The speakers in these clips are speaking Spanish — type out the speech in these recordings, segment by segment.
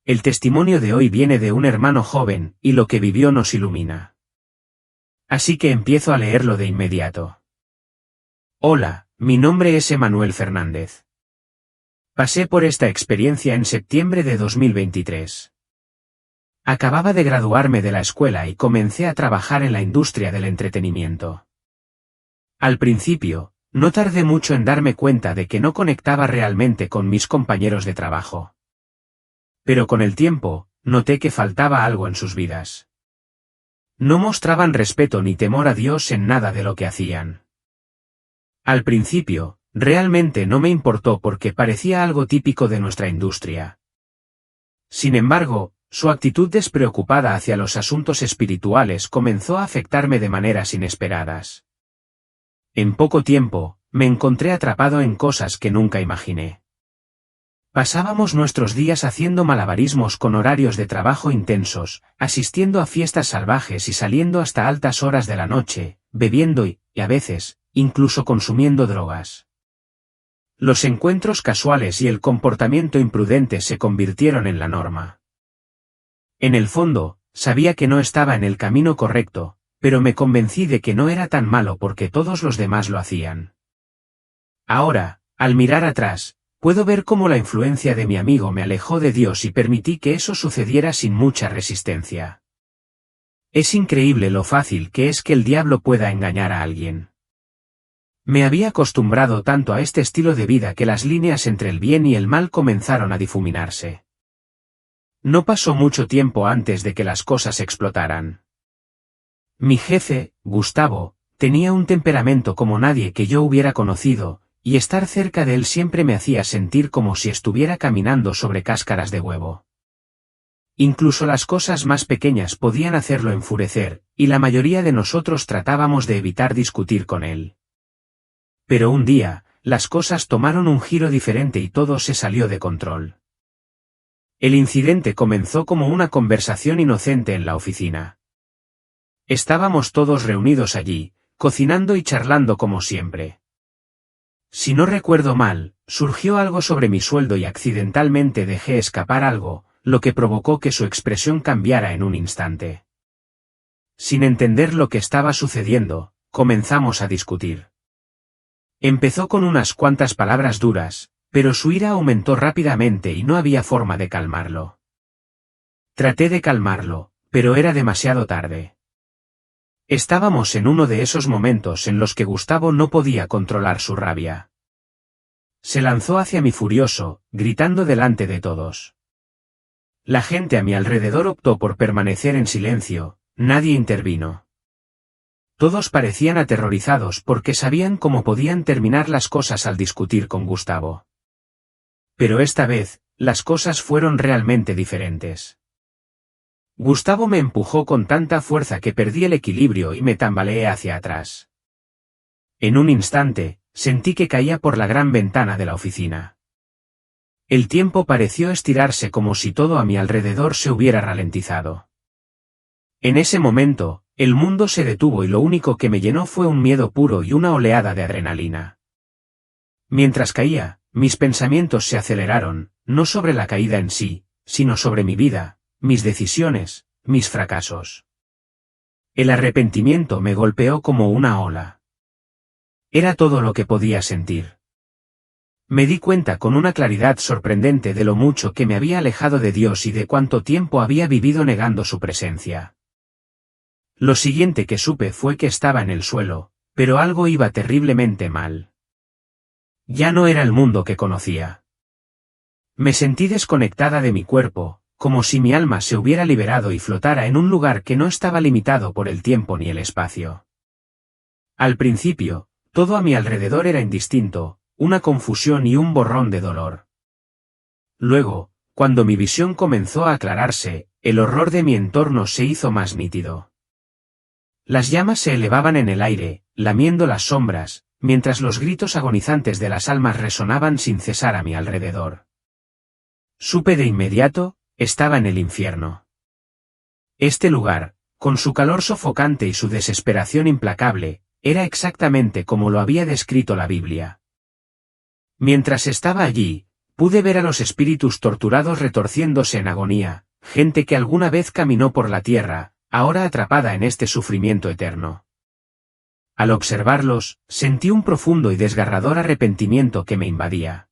El testimonio de hoy viene de un hermano joven, y lo que vivió nos ilumina. Así que empiezo a leerlo de inmediato. Hola, mi nombre es Emanuel Fernández. Pasé por esta experiencia en septiembre de 2023. Acababa de graduarme de la escuela y comencé a trabajar en la industria del entretenimiento. Al principio, no tardé mucho en darme cuenta de que no conectaba realmente con mis compañeros de trabajo. Pero con el tiempo, noté que faltaba algo en sus vidas. No mostraban respeto ni temor a Dios en nada de lo que hacían. Al principio, realmente no me importó porque parecía algo típico de nuestra industria. Sin embargo, su actitud despreocupada hacia los asuntos espirituales comenzó a afectarme de maneras inesperadas. En poco tiempo, me encontré atrapado en cosas que nunca imaginé. Pasábamos nuestros días haciendo malabarismos con horarios de trabajo intensos, asistiendo a fiestas salvajes y saliendo hasta altas horas de la noche, bebiendo y, a veces, incluso consumiendo drogas. Los encuentros casuales y el comportamiento imprudente se convirtieron en la norma. En el fondo, sabía que no estaba en el camino correcto, pero me convencí de que no era tan malo porque todos los demás lo hacían. Ahora, al mirar atrás, puedo ver cómo la influencia de mi amigo me alejó de Dios y permití que eso sucediera sin mucha resistencia. Es increíble lo fácil que es que el diablo pueda engañar a alguien. Me había acostumbrado tanto a este estilo de vida que las líneas entre el bien y el mal comenzaron a difuminarse. No pasó mucho tiempo antes de que las cosas explotaran. Mi jefe, Gustavo, tenía un temperamento como nadie que yo hubiera conocido, y estar cerca de él siempre me hacía sentir como si estuviera caminando sobre cáscaras de huevo. Incluso las cosas más pequeñas podían hacerlo enfurecer, y la mayoría de nosotros tratábamos de evitar discutir con él. Pero un día, las cosas tomaron un giro diferente y todo se salió de control. El incidente comenzó como una conversación inocente en la oficina. Estábamos todos reunidos allí, cocinando y charlando como siempre. Si no recuerdo mal, surgió algo sobre mi sueldo y accidentalmente dejé escapar algo, lo que provocó que su expresión cambiara en un instante. Sin entender lo que estaba sucediendo, comenzamos a discutir. Empezó con unas cuantas palabras duras, pero su ira aumentó rápidamente y no había forma de calmarlo. Traté de calmarlo, pero era demasiado tarde. Estábamos en uno de esos momentos en los que Gustavo no podía controlar su rabia. Se lanzó hacia mí furioso, gritando delante de todos. La gente a mi alrededor optó por permanecer en silencio, nadie intervino. Todos parecían aterrorizados porque sabían cómo podían terminar las cosas al discutir con Gustavo. Pero esta vez, las cosas fueron realmente diferentes. Gustavo me empujó con tanta fuerza que perdí el equilibrio y me tambaleé hacia atrás. En un instante, sentí que caía por la gran ventana de la oficina. El tiempo pareció estirarse como si todo a mi alrededor se hubiera ralentizado. En ese momento, el mundo se detuvo y lo único que me llenó fue un miedo puro y una oleada de adrenalina. Mientras caía, mis pensamientos se aceleraron, no sobre la caída en sí, sino sobre mi vida, mis decisiones, mis fracasos. El arrepentimiento me golpeó como una ola. Era todo lo que podía sentir. Me di cuenta con una claridad sorprendente de lo mucho que me había alejado de Dios y de cuánto tiempo había vivido negando su presencia. Lo siguiente que supe fue que estaba en el suelo, pero algo iba terriblemente mal. Ya no era el mundo que conocía. Me sentí desconectada de mi cuerpo, como si mi alma se hubiera liberado y flotara en un lugar que no estaba limitado por el tiempo ni el espacio. Al principio, todo a mi alrededor era indistinto, una confusión y un borrón de dolor. Luego, cuando mi visión comenzó a aclararse, el horror de mi entorno se hizo más nítido. Las llamas se elevaban en el aire, lamiendo las sombras, mientras los gritos agonizantes de las almas resonaban sin cesar a mi alrededor. Supe de inmediato, estaba en el infierno. Este lugar, con su calor sofocante y su desesperación implacable, era exactamente como lo había descrito la Biblia. Mientras estaba allí, pude ver a los espíritus torturados retorciéndose en agonía, gente que alguna vez caminó por la tierra, ahora atrapada en este sufrimiento eterno. Al observarlos, sentí un profundo y desgarrador arrepentimiento que me invadía.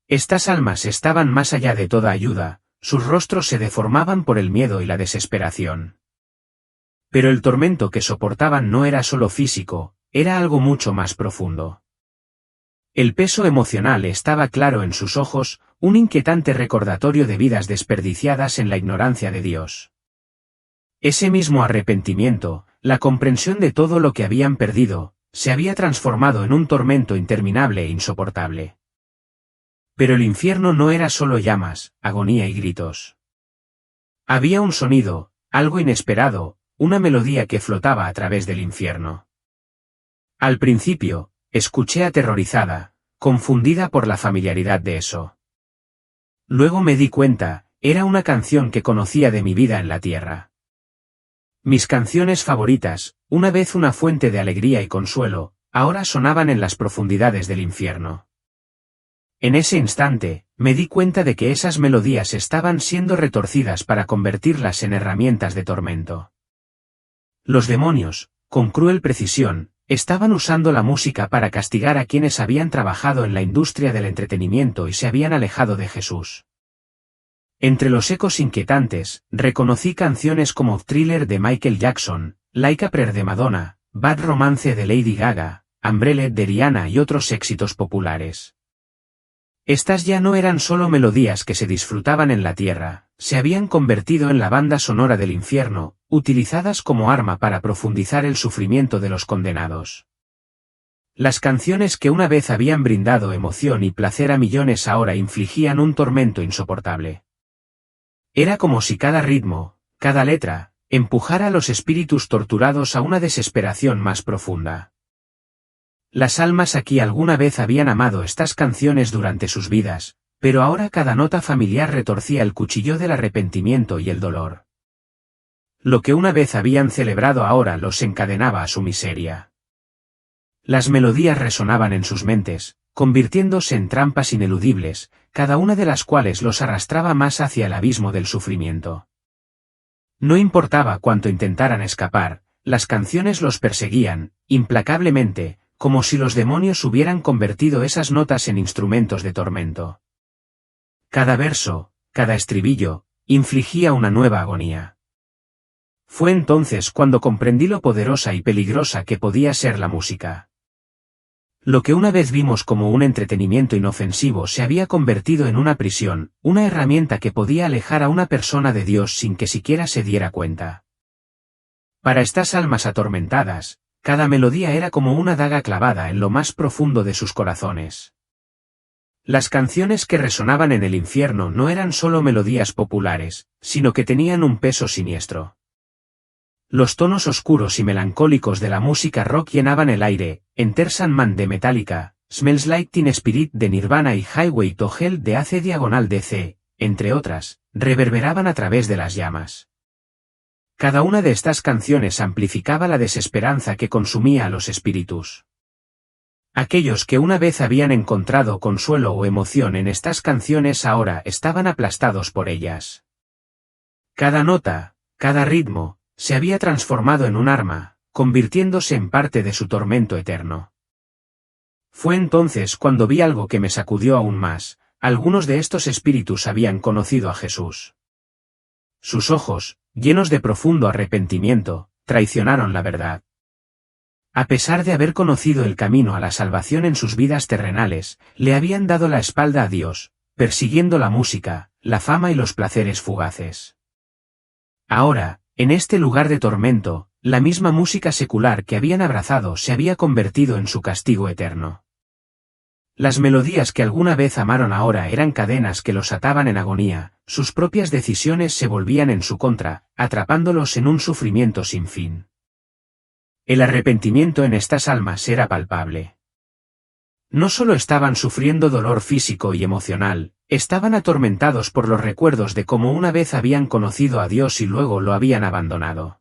Estas almas estaban más allá de toda ayuda, sus rostros se deformaban por el miedo y la desesperación. Pero el tormento que soportaban no era solo físico, era algo mucho más profundo. El peso emocional estaba claro en sus ojos, un inquietante recordatorio de vidas desperdiciadas en la ignorancia de Dios. Ese mismo arrepentimiento, la comprensión de todo lo que habían perdido, se había transformado en un tormento interminable e insoportable. Pero el infierno no era solo llamas, agonía y gritos. Había un sonido, algo inesperado, una melodía que flotaba a través del infierno. Al principio, escuché aterrorizada, confundida por la familiaridad de eso. Luego me di cuenta, era una canción que conocía de mi vida en la tierra. Mis canciones favoritas, una vez una fuente de alegría y consuelo, ahora sonaban en las profundidades del infierno. En ese instante, me di cuenta de que esas melodías estaban siendo retorcidas para convertirlas en herramientas de tormento. Los demonios, con cruel precisión, estaban usando la música para castigar a quienes habían trabajado en la industria del entretenimiento y se habían alejado de Jesús. Entre los ecos inquietantes, reconocí canciones como Thriller de Michael Jackson, Like a Prayer de Madonna, Bad Romance de Lady Gaga, Umbrella de Rihanna y otros éxitos populares. Estas ya no eran solo melodías que se disfrutaban en la tierra, se habían convertido en la banda sonora del infierno, utilizadas como arma para profundizar el sufrimiento de los condenados. Las canciones que una vez habían brindado emoción y placer a millones ahora infligían un tormento insoportable. Era como si cada ritmo, cada letra, empujara a los espíritus torturados a una desesperación más profunda. Las almas aquí alguna vez habían amado estas canciones durante sus vidas, pero ahora cada nota familiar retorcía el cuchillo del arrepentimiento y el dolor. Lo que una vez habían celebrado ahora los encadenaba a su miseria. Las melodías resonaban en sus mentes, convirtiéndose en trampas ineludibles, cada una de las cuales los arrastraba más hacia el abismo del sufrimiento. No importaba cuánto intentaran escapar, las canciones los perseguían, implacablemente, como si los demonios hubieran convertido esas notas en instrumentos de tormento. Cada verso, cada estribillo, infligía una nueva agonía. Fue entonces cuando comprendí lo poderosa y peligrosa que podía ser la música. Lo que una vez vimos como un entretenimiento inofensivo se había convertido en una prisión, una herramienta que podía alejar a una persona de Dios sin que siquiera se diera cuenta. Para estas almas atormentadas, cada melodía era como una daga clavada en lo más profundo de sus corazones. Las canciones que resonaban en el infierno no eran solo melodías populares, sino que tenían un peso siniestro. Los tonos oscuros y melancólicos de la música rock llenaban el aire, Enter Sandman de Metallica, Smells Like Teen Spirit de Nirvana y Highway to Hell de AC/DC, entre otras, reverberaban a través de las llamas. Cada una de estas canciones amplificaba la desesperanza que consumía a los espíritus. Aquellos que una vez habían encontrado consuelo o emoción en estas canciones ahora estaban aplastados por ellas. Cada nota, cada ritmo, se había transformado en un arma, convirtiéndose en parte de su tormento eterno. Fue entonces cuando vi algo que me sacudió aún más, algunos de estos espíritus habían conocido a Jesús. Sus ojos, llenos de profundo arrepentimiento, traicionaron la verdad. A pesar de haber conocido el camino a la salvación en sus vidas terrenales, le habían dado la espalda a Dios, persiguiendo la música, la fama y los placeres fugaces. Ahora, en este lugar de tormento, la misma música secular que habían abrazado se había convertido en su castigo eterno. Las melodías que alguna vez amaron ahora eran cadenas que los ataban en agonía, sus propias decisiones se volvían en su contra, atrapándolos en un sufrimiento sin fin. El arrepentimiento en estas almas era palpable. No solo estaban sufriendo dolor físico y emocional, estaban atormentados por los recuerdos de cómo una vez habían conocido a Dios y luego lo habían abandonado.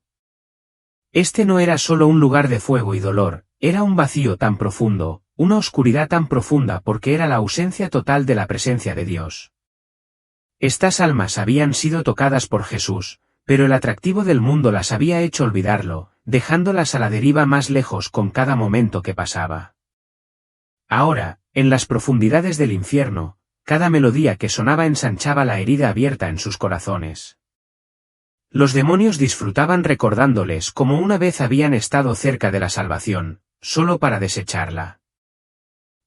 Este no era solo un lugar de fuego y dolor, era un vacío tan profundo, una oscuridad tan profunda porque era la ausencia total de la presencia de Dios. Estas almas habían sido tocadas por Jesús, pero el atractivo del mundo las había hecho olvidarlo, dejándolas a la deriva más lejos con cada momento que pasaba. Ahora, en las profundidades del infierno, cada melodía que sonaba ensanchaba la herida abierta en sus corazones. Los demonios disfrutaban recordándoles cómo una vez habían estado cerca de la salvación, solo para desecharla.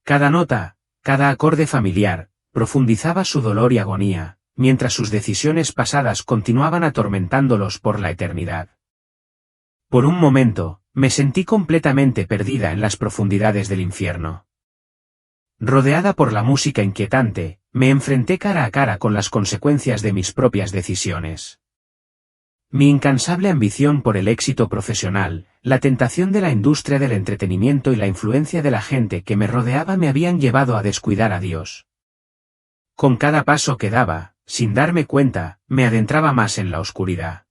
Cada nota, cada acorde familiar, profundizaba su dolor y agonía, mientras sus decisiones pasadas continuaban atormentándolos por la eternidad. Por un momento, me sentí completamente perdida en las profundidades del infierno. Rodeada por la música inquietante, me enfrenté cara a cara con las consecuencias de mis propias decisiones. Mi incansable ambición por el éxito profesional, la tentación de la industria del entretenimiento y la influencia de la gente que me rodeaba me habían llevado a descuidar a Dios. Con cada paso que daba, sin darme cuenta, me adentraba más en la oscuridad.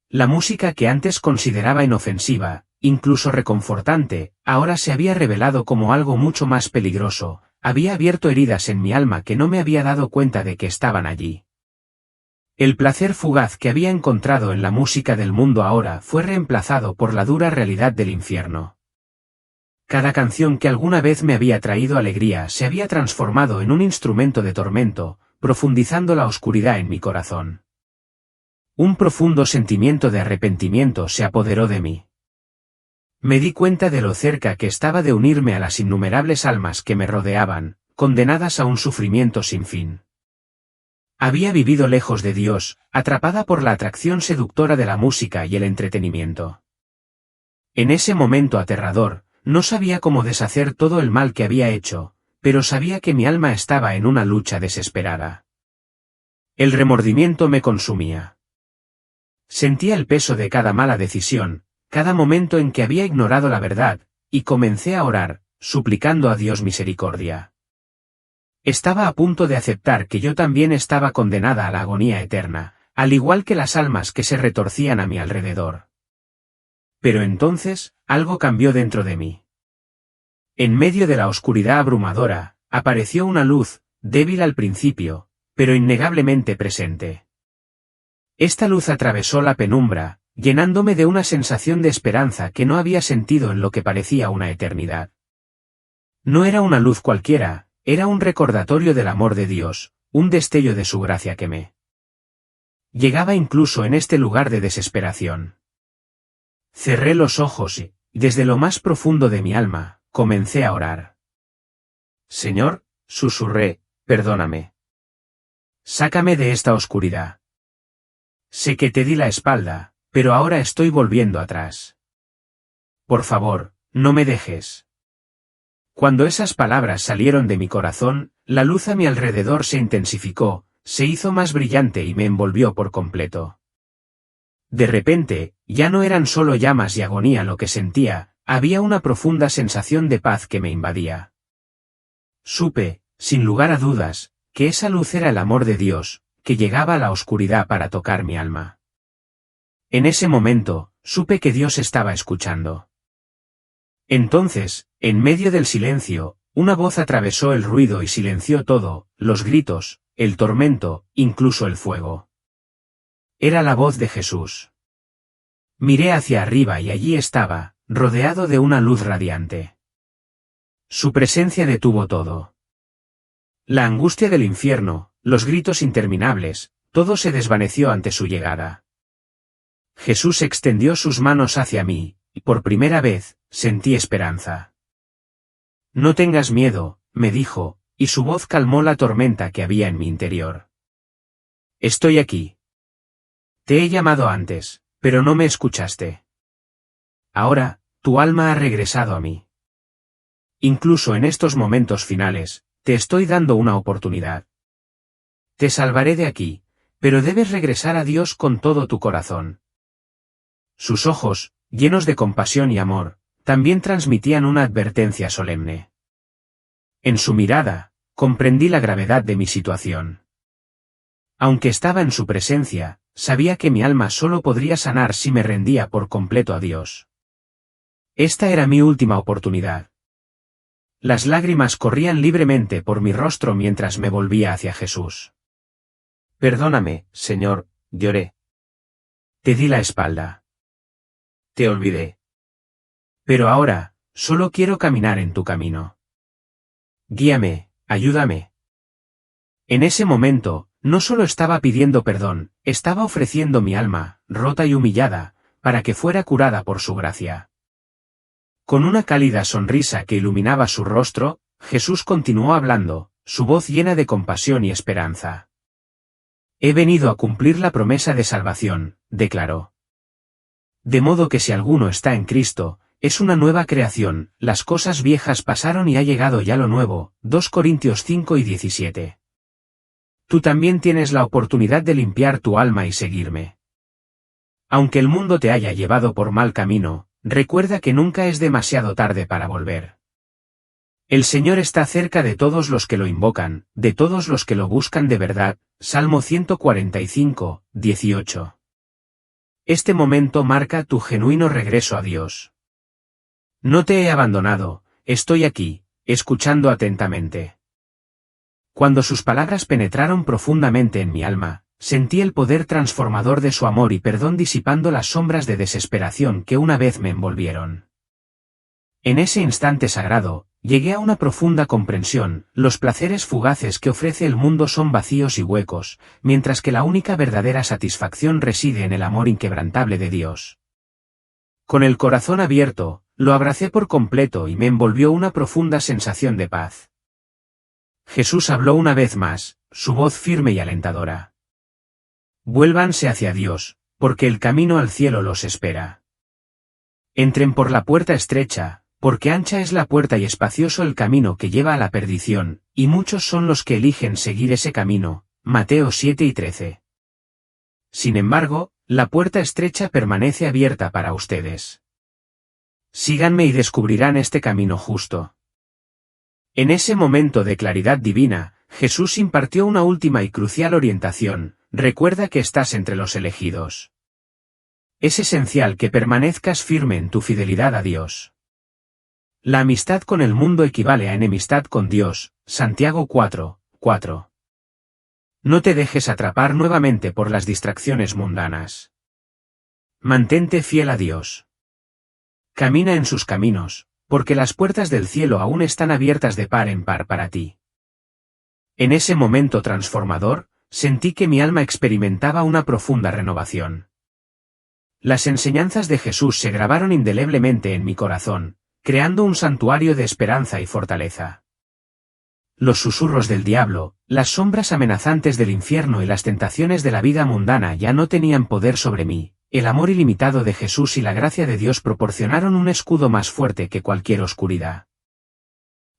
La música que antes consideraba inofensiva, incluso reconfortante, ahora se había revelado como algo mucho más peligroso, había abierto heridas en mi alma que no me había dado cuenta de que estaban allí. El placer fugaz que había encontrado en la música del mundo ahora fue reemplazado por la dura realidad del infierno. Cada canción que alguna vez me había traído alegría se había transformado en un instrumento de tormento, profundizando la oscuridad en mi corazón. Un profundo sentimiento de arrepentimiento se apoderó de mí. Me di cuenta de lo cerca que estaba de unirme a las innumerables almas que me rodeaban, condenadas a un sufrimiento sin fin. Había vivido lejos de Dios, atrapada por la atracción seductora de la música y el entretenimiento. En ese momento aterrador, no sabía cómo deshacer todo el mal que había hecho, pero sabía que mi alma estaba en una lucha desesperada. El remordimiento me consumía. Sentía el peso de cada mala decisión, cada momento en que había ignorado la verdad, y comencé a orar, suplicando a Dios misericordia. Estaba a punto de aceptar que yo también estaba condenada a la agonía eterna, al igual que las almas que se retorcían a mi alrededor. Pero entonces, algo cambió dentro de mí. En medio de la oscuridad abrumadora, apareció una luz, débil al principio, pero innegablemente presente. Esta luz atravesó la penumbra, llenándome de una sensación de esperanza que no había sentido en lo que parecía una eternidad. No era una luz cualquiera, era un recordatorio del amor de Dios, un destello de su gracia que me llegaba incluso en este lugar de desesperación. Cerré los ojos y, desde lo más profundo de mi alma, comencé a orar. Señor, susurré, perdóname. Sácame de esta oscuridad. Sé que te di la espalda, pero ahora estoy volviendo atrás. Por favor, no me dejes. Cuando esas palabras salieron de mi corazón, la luz a mi alrededor se intensificó, se hizo más brillante y me envolvió por completo. De repente, ya no eran solo llamas y agonía lo que sentía, había una profunda sensación de paz que me invadía. Supe, sin lugar a dudas, que esa luz era el amor de Dios, que llegaba a la oscuridad para tocar mi alma. En ese momento, supe que Dios estaba escuchando. Entonces, en medio del silencio, una voz atravesó el ruido y silenció todo, los gritos, el tormento, incluso el fuego. Era la voz de Jesús. Miré hacia arriba y allí estaba, rodeado de una luz radiante. Su presencia detuvo todo. La angustia del infierno, los gritos interminables, todo se desvaneció ante su llegada. Jesús extendió sus manos hacia mí, y por primera vez, sentí esperanza. No tengas miedo, me dijo, y su voz calmó la tormenta que había en mi interior. Estoy aquí. Te he llamado antes, pero no me escuchaste. Ahora, tu alma ha regresado a mí. Incluso en estos momentos finales, te estoy dando una oportunidad. Te salvaré de aquí, pero debes regresar a Dios con todo tu corazón. Sus ojos, llenos de compasión y amor, también transmitían una advertencia solemne. En su mirada, comprendí la gravedad de mi situación. Aunque estaba en su presencia, sabía que mi alma solo podría sanar si me rendía por completo a Dios. Esta era mi última oportunidad. Las lágrimas corrían libremente por mi rostro mientras me volvía hacia Jesús. Perdóname, Señor, lloré. Te di la espalda. Te olvidé. Pero ahora, solo quiero caminar en tu camino. Guíame, ayúdame. En ese momento, no solo estaba pidiendo perdón, estaba ofreciendo mi alma, rota y humillada, para que fuera curada por su gracia. Con una cálida sonrisa que iluminaba su rostro, Jesús continuó hablando, su voz llena de compasión y esperanza. He venido a cumplir la promesa de salvación, declaró. De modo que si alguno está en Cristo, es una nueva creación, las cosas viejas pasaron y ha llegado ya lo nuevo. 2 Corintios 5:17. Tú también tienes la oportunidad de limpiar tu alma y seguirme. Aunque el mundo te haya llevado por mal camino, recuerda que nunca es demasiado tarde para volver. El Señor está cerca de todos los que lo invocan, de todos los que lo buscan de verdad. Salmo 145:18. Este momento marca tu genuino regreso a Dios. No te he abandonado, estoy aquí, escuchando atentamente. Cuando sus palabras penetraron profundamente en mi alma, sentí el poder transformador de su amor y perdón disipando las sombras de desesperación que una vez me envolvieron. En ese instante sagrado, llegué a una profunda comprensión: los placeres fugaces que ofrece el mundo son vacíos y huecos, mientras que la única verdadera satisfacción reside en el amor inquebrantable de Dios. Con el corazón abierto, lo abracé por completo y me envolvió una profunda sensación de paz. Jesús habló una vez más, su voz firme y alentadora. Vuélvanse hacia Dios, porque el camino al cielo los espera. Entren por la puerta estrecha, porque ancha es la puerta y espacioso el camino que lleva a la perdición, y muchos son los que eligen seguir ese camino. Mateo 7:13. Sin embargo, la puerta estrecha permanece abierta para ustedes. Síganme y descubrirán este camino justo. En ese momento de claridad divina, Jesús impartió una última y crucial orientación: recuerda que estás entre los elegidos. Es esencial que permanezcas firme en tu fidelidad a Dios. La amistad con el mundo equivale a enemistad con Dios. Santiago 4:4. No te dejes atrapar nuevamente por las distracciones mundanas. Mantente fiel a Dios. Camina en sus caminos, porque las puertas del cielo aún están abiertas de par en par para ti. En ese momento transformador, sentí que mi alma experimentaba una profunda renovación. Las enseñanzas de Jesús se grabaron indeleblemente en mi corazón, creando un santuario de esperanza y fortaleza. Los susurros del diablo, las sombras amenazantes del infierno y las tentaciones de la vida mundana ya no tenían poder sobre mí. El amor ilimitado de Jesús y la gracia de Dios proporcionaron un escudo más fuerte que cualquier oscuridad.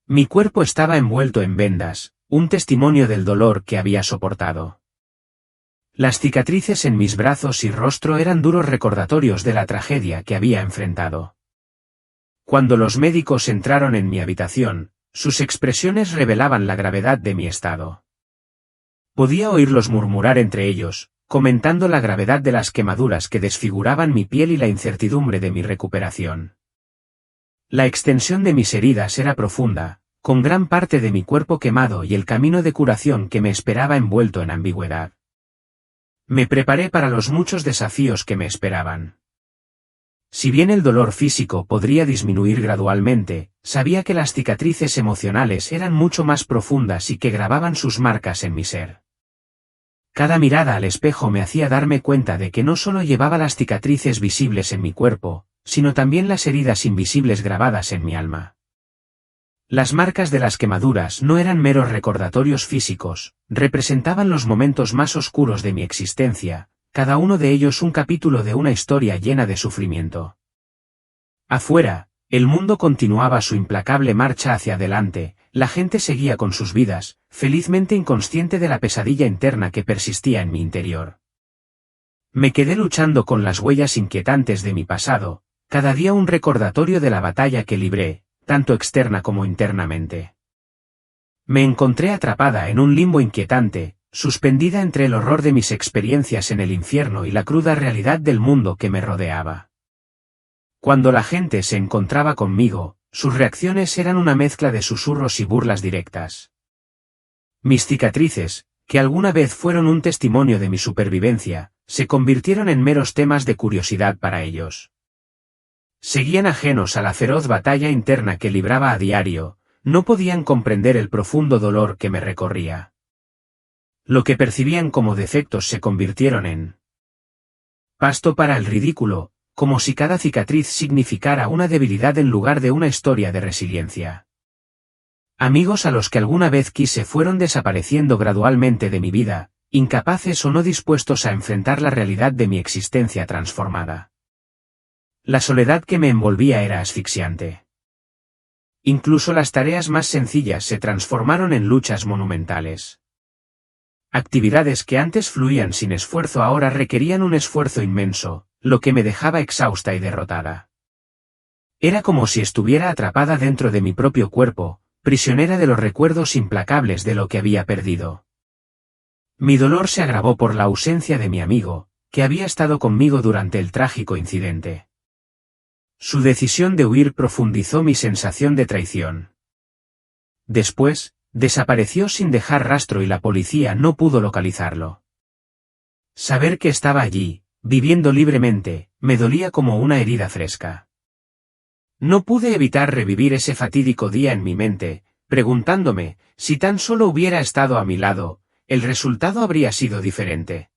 Mi cuerpo estaba envuelto en vendas, un testimonio del dolor que había soportado. Las cicatrices en mis brazos y rostro eran duros recordatorios de la tragedia que había enfrentado. Cuando los médicos entraron en mi habitación, sus expresiones revelaban la gravedad de mi estado. Podía oírlos murmurar entre ellos, comentando la gravedad de las quemaduras que desfiguraban mi piel y la incertidumbre de mi recuperación. La extensión de mis heridas era profunda, con gran parte de mi cuerpo quemado y el camino de curación que me esperaba envuelto en ambigüedad. Me preparé para los muchos desafíos que me esperaban. Si bien el dolor físico podría disminuir gradualmente, sabía que las cicatrices emocionales eran mucho más profundas y que grababan sus marcas en mi ser. Cada mirada al espejo me hacía darme cuenta de que no solo llevaba las cicatrices visibles en mi cuerpo, sino también las heridas invisibles grabadas en mi alma. Las marcas de las quemaduras no eran meros recordatorios físicos, representaban los momentos más oscuros de mi existencia, cada uno de ellos un capítulo de una historia llena de sufrimiento. Afuera, el mundo continuaba su implacable marcha hacia adelante, la gente seguía con sus vidas, felizmente inconsciente de la pesadilla interna que persistía en mi interior. Me quedé luchando con las huellas inquietantes de mi pasado, cada día un recordatorio de la batalla que libré, tanto externa como internamente. Me encontré atrapada en un limbo inquietante, suspendida entre el horror de mis experiencias en el infierno y la cruda realidad del mundo que me rodeaba. Cuando la gente se encontraba conmigo, sus reacciones eran una mezcla de susurros y burlas directas. Mis cicatrices, que alguna vez fueron un testimonio de mi supervivencia, se convirtieron en meros temas de curiosidad para ellos. Seguían ajenos a la feroz batalla interna que libraba a diario, no podían comprender el profundo dolor que me recorría. Lo que percibían como defectos se convirtieron en pasto para el ridículo, como si cada cicatriz significara una debilidad en lugar de una historia de resiliencia. Amigos a los que alguna vez quise fueron desapareciendo gradualmente de mi vida, incapaces o no dispuestos a enfrentar la realidad de mi existencia transformada. La soledad que me envolvía era asfixiante. Incluso las tareas más sencillas se transformaron en luchas monumentales. Actividades que antes fluían sin esfuerzo ahora requerían un esfuerzo inmenso, lo que me dejaba exhausta y derrotada. Era como si estuviera atrapada dentro de mi propio cuerpo, prisionera de los recuerdos implacables de lo que había perdido. Mi dolor se agravó por la ausencia de mi amigo, que había estado conmigo durante el trágico incidente. Su decisión de huir profundizó mi sensación de traición. Después, desapareció sin dejar rastro y la policía no pudo localizarlo. Saber que estaba allí, viviendo libremente, me dolía como una herida fresca. No pude evitar revivir ese fatídico día en mi mente, preguntándome, si tan solo hubiera estado a mi lado, el resultado habría sido diferente.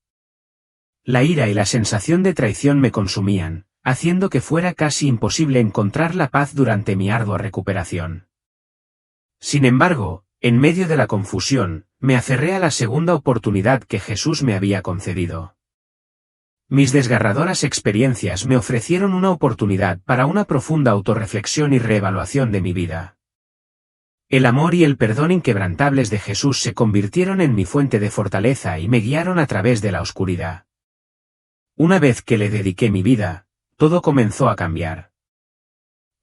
La ira y la sensación de traición me consumían, haciendo que fuera casi imposible encontrar la paz durante mi ardua recuperación. Sin embargo, en medio de la confusión, me aferré a la segunda oportunidad que Jesús me había concedido. Mis desgarradoras experiencias me ofrecieron una oportunidad para una profunda autorreflexión y reevaluación de mi vida. El amor y el perdón inquebrantables de Jesús se convirtieron en mi fuente de fortaleza y me guiaron a través de la oscuridad. Una vez que le dediqué mi vida, todo comenzó a cambiar.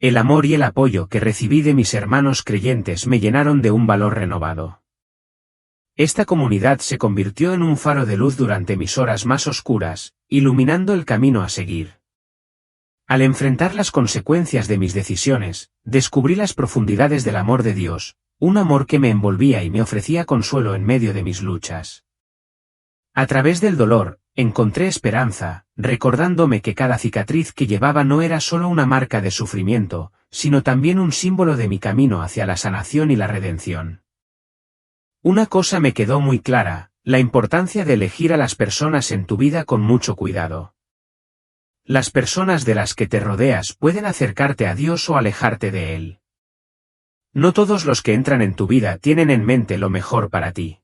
El amor y el apoyo que recibí de mis hermanos creyentes me llenaron de un valor renovado. Esta comunidad se convirtió en un faro de luz durante mis horas más oscuras, iluminando el camino a seguir. Al enfrentar las consecuencias de mis decisiones, descubrí las profundidades del amor de Dios, un amor que me envolvía y me ofrecía consuelo en medio de mis luchas. A través del dolor, encontré esperanza, recordándome que cada cicatriz que llevaba no era solo una marca de sufrimiento, sino también un símbolo de mi camino hacia la sanación y la redención. Una cosa me quedó muy clara, la importancia de elegir a las personas en tu vida con mucho cuidado. Las personas de las que te rodeas pueden acercarte a Dios o alejarte de Él. No todos los que entran en tu vida tienen en mente lo mejor para ti.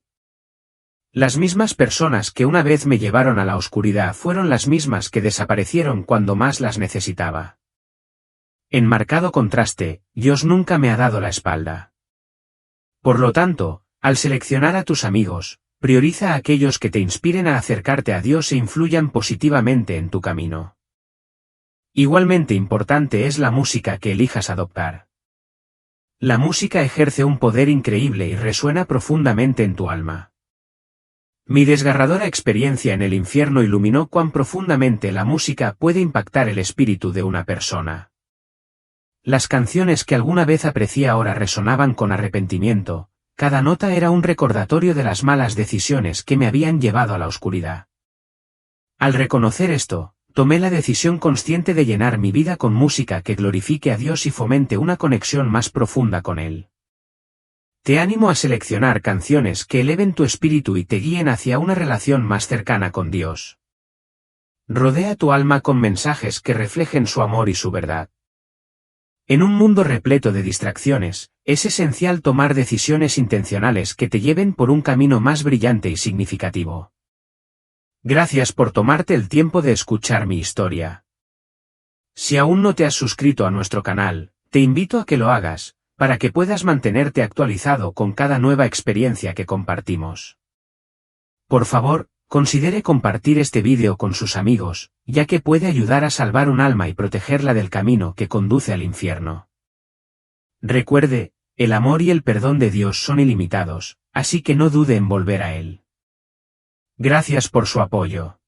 Las mismas personas que una vez me llevaron a la oscuridad fueron las mismas que desaparecieron cuando más las necesitaba. En marcado contraste, Dios nunca me ha dado la espalda. Por lo tanto, al seleccionar a tus amigos, prioriza a aquellos que te inspiren a acercarte a Dios e influyan positivamente en tu camino. Igualmente importante es la música que elijas adoptar. La música ejerce un poder increíble y resuena profundamente en tu alma. Mi desgarradora experiencia en el infierno iluminó cuán profundamente la música puede impactar el espíritu de una persona. Las canciones que alguna vez aprecié ahora resonaban con arrepentimiento, cada nota era un recordatorio de las malas decisiones que me habían llevado a la oscuridad. Al reconocer esto, tomé la decisión consciente de llenar mi vida con música que glorifique a Dios y fomente una conexión más profunda con Él. Te animo a seleccionar canciones que eleven tu espíritu y te guíen hacia una relación más cercana con Dios. Rodea tu alma con mensajes que reflejen su amor y su verdad. En un mundo repleto de distracciones, es esencial tomar decisiones intencionales que te lleven por un camino más brillante y significativo. Gracias por tomarte el tiempo de escuchar mi historia. Si aún no te has suscrito a nuestro canal, te invito a que lo hagas, para que puedas mantenerte actualizado con cada nueva experiencia que compartimos. Por favor, considere compartir este vídeo con sus amigos, ya que puede ayudar a salvar un alma y protegerla del camino que conduce al infierno. Recuerde, el amor y el perdón de Dios son ilimitados, así que no dude en volver a Él. Gracias por su apoyo.